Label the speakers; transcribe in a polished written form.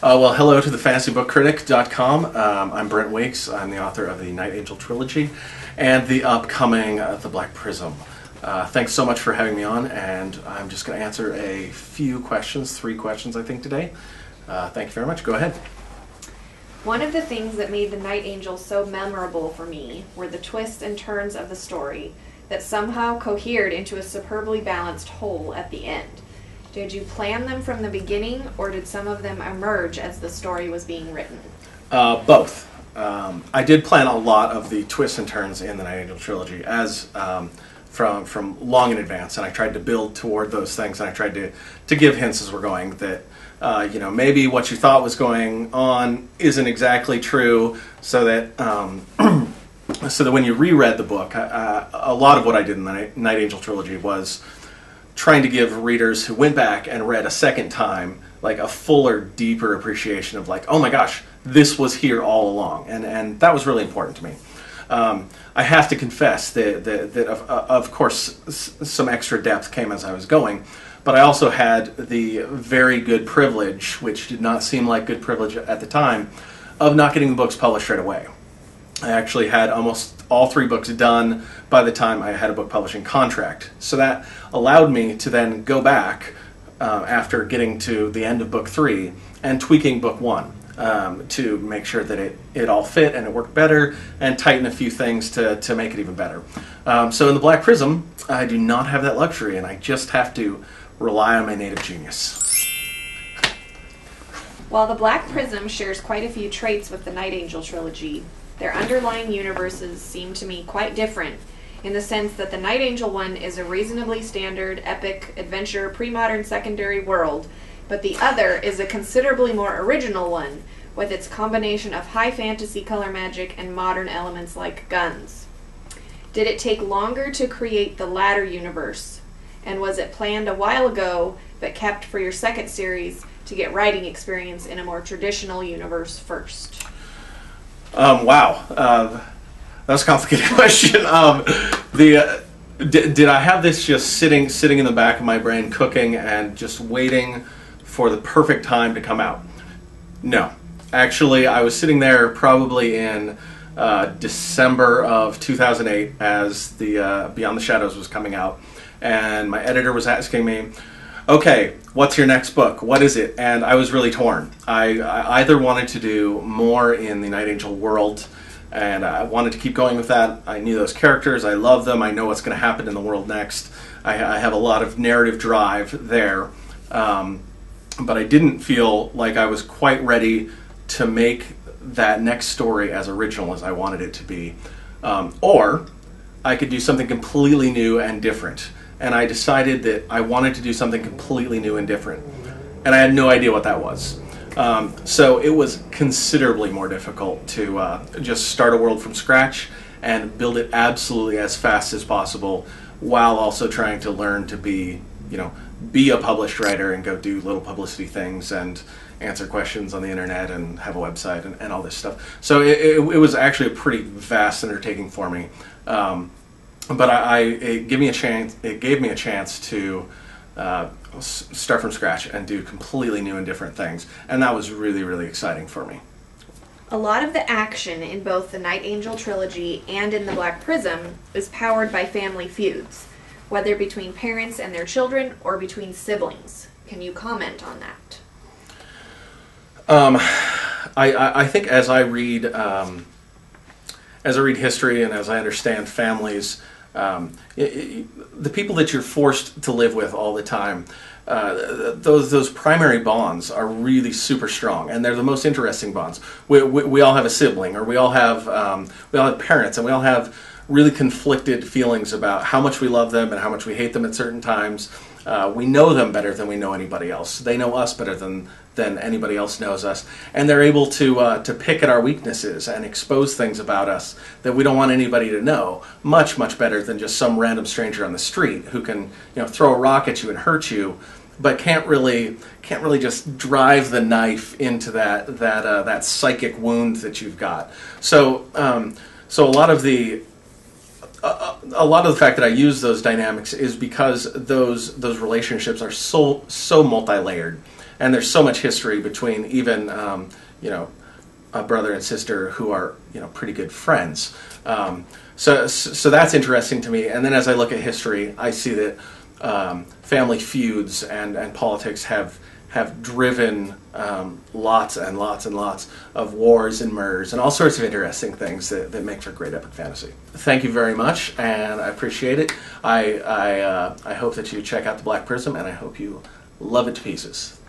Speaker 1: Well, hello to the fantasybookcritic.com. I'm Brent. I'm the author of the Night Angel trilogy and the upcoming The Black Prism. Thanks so much for having me on, and I'm just going to answer a few questions, 3 questions I think today. Thank you very much. Go ahead.
Speaker 2: One of the things that made The Night Angel so memorable for me were the twists and turns of the story that somehow cohered into a superbly balanced whole at the end. Did you plan them from the beginning, or did some of them emerge as the story was being written?
Speaker 1: Both. I did plan a lot of the twists and turns in the Night Angel trilogy as from long in advance, and I tried to build toward those things, and I tried to give hints as we're going that maybe what you thought was going on isn't exactly true, so that so that when you reread the book, a lot of what I did in the Night Angel trilogy was trying to give readers who went back and read a second time like a fuller, deeper appreciation of like, oh my gosh, this was here all along, and that was really important to me. I have to confess that of course some extra depth came as I was going, but I also had the very good privilege, which did not seem like good privilege at the time, of not getting the books published right away. I actually had almost all 3 books done by the time I had a book publishing contract. So that allowed me to then go back after getting to the end of book 3 and tweaking book 1 to make sure that it all fit and it worked better, and tighten a few things to make it even better. So in the Black Prism, I do not have that luxury, and I just have to rely on my native genius.
Speaker 2: While the Black Prism shares quite a few traits with the Night Angel trilogy, their underlying universes seem to me quite different, in the sense that the Night Angel one is a reasonably standard, epic, adventure, pre-modern secondary world, but the other is a considerably more original one, with its combination of high fantasy color magic and modern elements like guns. Did it take longer to create the latter universe, and was it planned a while ago, but kept for your second series to get writing experience in a more traditional universe first?
Speaker 1: Wow, that's a complicated question. Did I have this just sitting in the back of my brain, cooking and just waiting for the perfect time to come out? No, actually, I was sitting there probably in December of 2008 as the Beyond the Shadows was coming out, and my editor was asking me, okay, what's your next book? What is it? And I was really torn. I either wanted to do more in the Night Angel world, and I wanted to keep going with that. I knew those characters. I love them. I know what's going to happen in the world next. I have a lot of narrative drive there. But I didn't feel like I was quite ready to make that next story as original as I wanted it to be. Or I could do something completely new and different. And I decided that I wanted to do something completely new and different. And I had no idea what that was. So it was considerably more difficult to just start a world from scratch and build it absolutely as fast as possible, while also trying to learn to be a published writer and go do little publicity things and answer questions on the internet and have a website and all this stuff. So it was actually a pretty vast undertaking for me. But it gave me a chance to start from scratch and do completely new and different things, and that was really, really exciting for me.
Speaker 2: A lot of the action in both the Night Angel trilogy and in the Black Prism is powered by family feuds, whether between parents and their children or between siblings. Can you comment on that?
Speaker 1: I think as I read history and as I understand families, the people that you're forced to live with all the time, those primary bonds are really super strong, and they're the most interesting bonds. We all have a sibling, or we all have parents, and we all have really conflicted feelings about how much we love them and how much we hate them at certain times. We know them better than we know anybody else. They know us better than anybody else knows us, and they're able to pick at our weaknesses and expose things about us that we don't want anybody to know, much better than just some random stranger on the street who can throw a rock at you and hurt you, but can't really just drive the knife into that psychic wound that you've got. So a lot of the fact that I use those dynamics is because those relationships are so multi-layered. and there's so much history between even you know, a brother and sister who are, you know, pretty good friends. So that's interesting to me. And then as I look at history, I see that family feuds and politics have driven lots and lots and lots of wars and murders and all sorts of interesting things that make for great epic fantasy. Thank you very much, and I appreciate it. I hope that you check out the Black Prism, and I hope you love it to pieces.